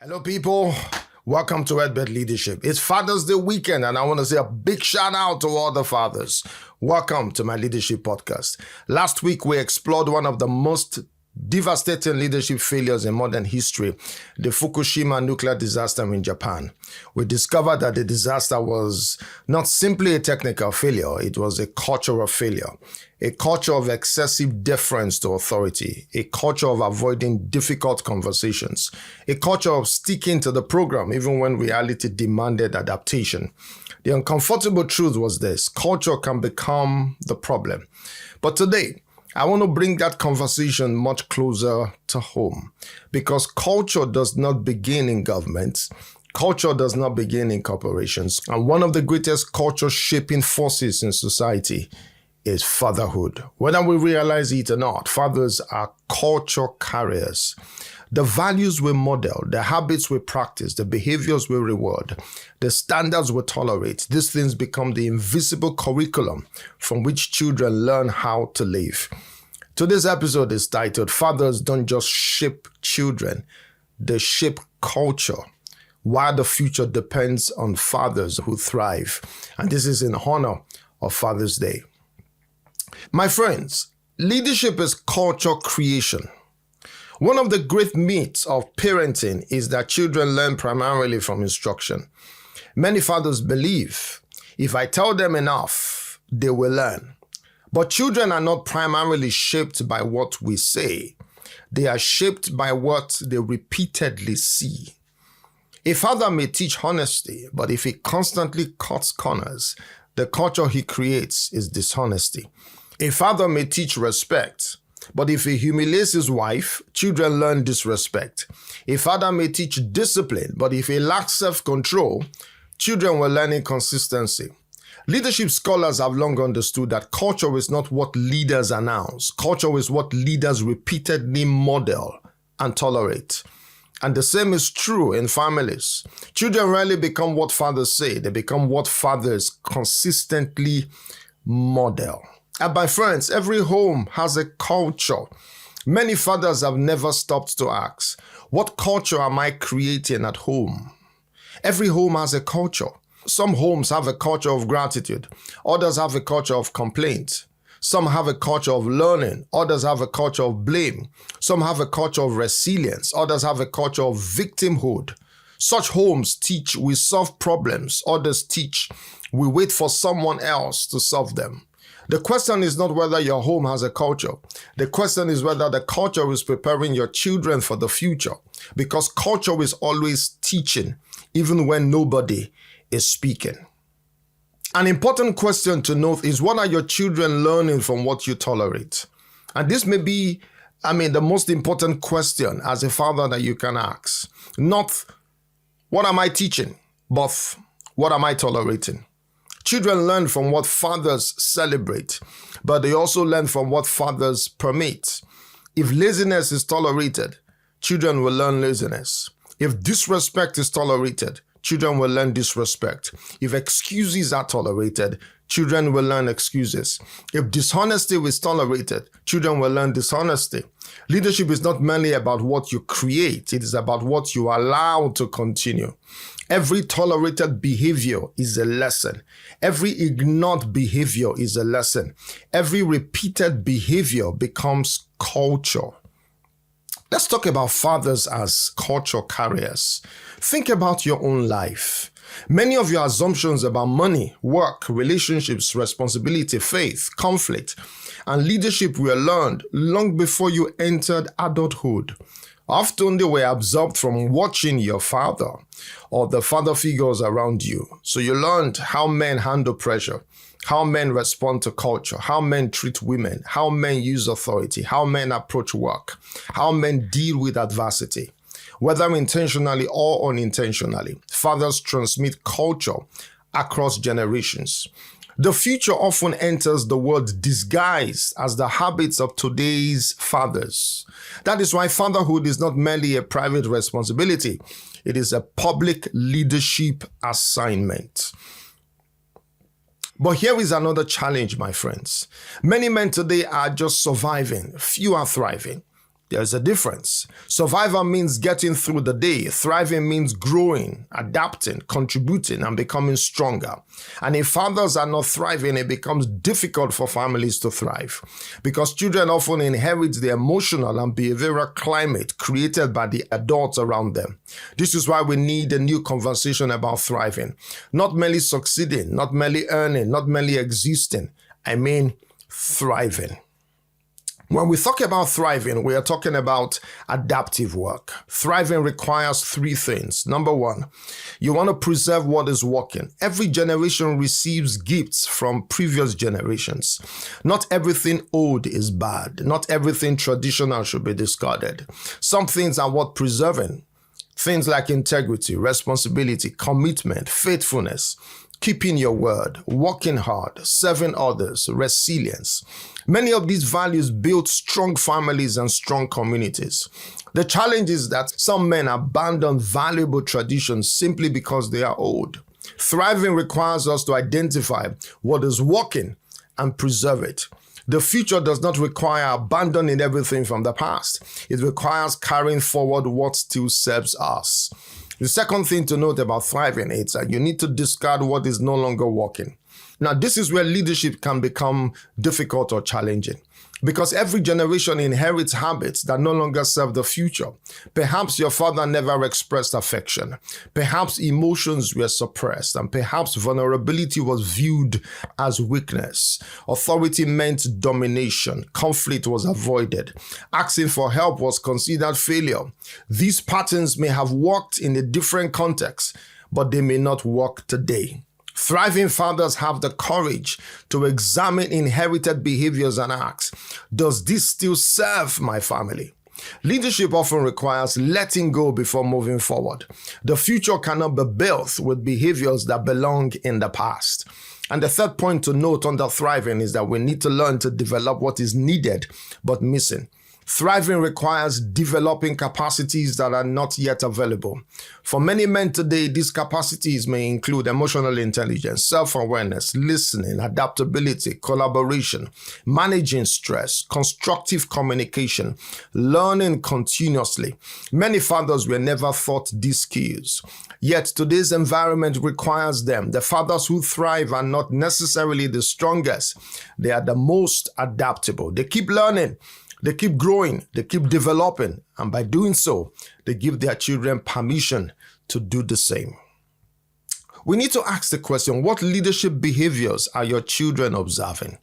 Hello, people. Welcome to EDBERT Leadership. It's Father's Day weekend, and I want to say a big shout out to all the fathers. Welcome to my leadership podcast. Last week, we explored one of the most devastating leadership failures in modern history, the Fukushima nuclear disaster in Japan. We discovered that the disaster was not simply a technical failure, it was a cultural failure, a culture of excessive deference to authority, a culture of avoiding difficult conversations, a culture of sticking to the program even when reality demanded adaptation. The uncomfortable truth was this: culture can become the problem. But today, I want to bring that conversation much closer to home, because culture does not begin in government. Culture does not begin in corporations. And one of the greatest culture shaping forces in society is fatherhood. Whether we realize it or not, fathers are culture carriers. The values we model, the habits we practice, the behaviors we reward, the standards we tolerate, these things become the invisible curriculum from which children learn how to live. Today's episode is titled, Fathers Don't Just Shape Children, They Shape Culture, Why the Future Depends on Fathers Who Thrive. And this is in honor of Father's Day. My friends, leadership is culture creation. One of the great myths of parenting is that children learn primarily from instruction. Many fathers believe, if I tell them enough, they will learn. But children are not primarily shaped by what we say. They are shaped by what they repeatedly see. A father may teach honesty, but if he constantly cuts corners, the culture he creates is dishonesty. A father may teach respect, but if he humiliates his wife, children learn disrespect. A father may teach discipline, but if he lacks self-control, children will learn inconsistency. Leadership scholars have long understood that culture is not what leaders announce. Culture is what leaders repeatedly model and tolerate. And the same is true in families. Children rarely become what fathers say. They become what fathers consistently model. And my friends, every home has a culture. Many fathers have never stopped to ask, what culture am I creating at home? Every home has a culture. Some homes have a culture of gratitude. Others have a culture of complaint. Some have a culture of learning. Others have a culture of blame. Some have a culture of resilience. Others have a culture of victimhood. Such homes teach we solve problems. Others teach we wait for someone else to solve them. The question is not whether your home has a culture. The question is whether the culture is preparing your children for the future. Because culture is always teaching, even when nobody is speaking. An important question to note is, what are your children learning from what you tolerate? And this may be, the most important question as a father that you can ask. Not, what am I teaching? But, what am I tolerating? Children learn from what fathers celebrate, but they also learn from what fathers permit. If laziness is tolerated, children will learn laziness. If disrespect is tolerated, children will learn disrespect. If excuses are tolerated, children will learn excuses. If dishonesty is tolerated, children will learn dishonesty. Leadership is not merely about what you create, it is about what you allow to continue. Every tolerated behavior is a lesson. Every ignored behavior is a lesson. Every repeated behavior becomes culture. Let's talk about fathers as culture carriers. Think about your own life. Many of your assumptions about money, work, relationships, responsibility, faith, conflict, and leadership were learned long before you entered adulthood. Often they were absorbed from watching your father or the father figures around you. So you learned how men handle pressure, how men respond to culture, how men treat women, how men use authority, how men approach work, how men deal with adversity. Whether intentionally or unintentionally, fathers transmit culture across generations. The future often enters the world disguised as the habits of today's fathers. That is why fatherhood is not merely a private responsibility. It is a public leadership assignment. But here is another challenge, my friends. Many men today are just surviving. Few are thriving. There's a difference. Survival means getting through the day. Thriving means growing, adapting, contributing, and becoming stronger. And if fathers are not thriving, it becomes difficult for families to thrive because children often inherit the emotional and behavioral climate created by the adults around them. This is why we need a new conversation about thriving. Not merely succeeding, not merely earning, not merely existing. I mean thriving. When we talk about thriving, we are talking about adaptive work. Thriving requires three things. Number one, you want to preserve what is working. Every generation receives gifts from previous generations. Not everything old is bad. Not everything traditional should be discarded. Some things are worth preserving. Things like integrity, responsibility, commitment, faithfulness, keeping your word, working hard, serving others, resilience. Many of these values build strong families and strong communities. The challenge is that some men abandon valuable traditions simply because they are old. Thriving requires us to identify what is working and preserve it. The future does not require abandoning everything from the past. It requires carrying forward what still serves us. The second thing to note about thriving is that you need to discard what is no longer working. Now, this is where leadership can become difficult or challenging because every generation inherits habits that no longer serve the future. Perhaps your father never expressed affection. Perhaps emotions were suppressed, and perhaps vulnerability was viewed as weakness. Authority meant domination. Conflict was avoided. Asking for help was considered failure. These patterns may have worked in a different context, but they may not work today. Thriving fathers have the courage to examine inherited behaviors and ask, does this still serve my family? Leadership often requires letting go before moving forward. The future cannot be built with behaviors that belong in the past. And the third point to note under thriving is that we need to learn to develop what is needed but missing. Thriving requires developing capacities that are not yet available. For many men today, these capacities may include emotional intelligence, self-awareness, listening, adaptability, collaboration, managing stress, constructive communication, learning continuously. Many fathers were never taught these skills. Yet today's environment requires them. The fathers who thrive are not necessarily the strongest. They are the most adaptable. They keep learning. They keep growing, they keep developing, and by doing so, they give their children permission to do the same. We need to ask the question, what leadership behaviors are your children observing?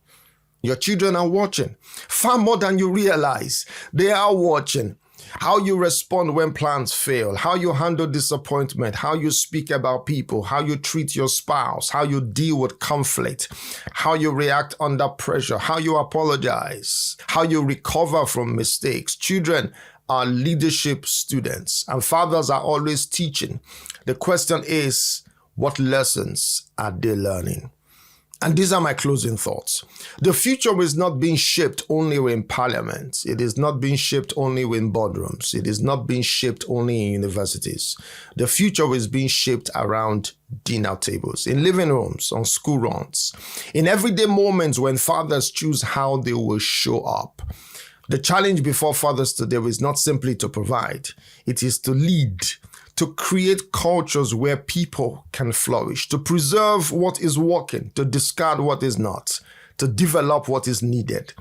Your children are watching. Far more than you realize, they are watching. How you respond when plans fail, how you handle disappointment, how you speak about people, how you treat your spouse, how you deal with conflict, how you react under pressure, how you apologize, how you recover from mistakes. Children are leadership students, and fathers are always teaching. The question is, what lessons are they learning? And these are my closing thoughts. The future is not being shaped only in parliament. It is not being shaped only in boardrooms. It is not being shaped only in universities. The future is being shaped around dinner tables, in living rooms, on school runs, in everyday moments when fathers choose how they will show up. The challenge before fathers today is not simply to provide. It is to lead, to create cultures where people can flourish, to preserve what is working, to discard what is not, to develop what is needed,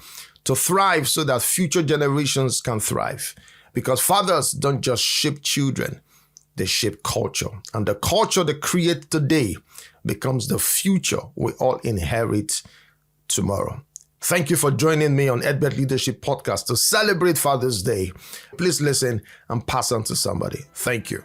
to thrive so that future generations can thrive. Because fathers don't just shape children, they shape culture. And the culture they create today becomes the future we all inherit tomorrow. Thank you for joining me on EDBERT Leadership Podcast to celebrate Father's Day. Please listen and pass on to somebody. Thank you.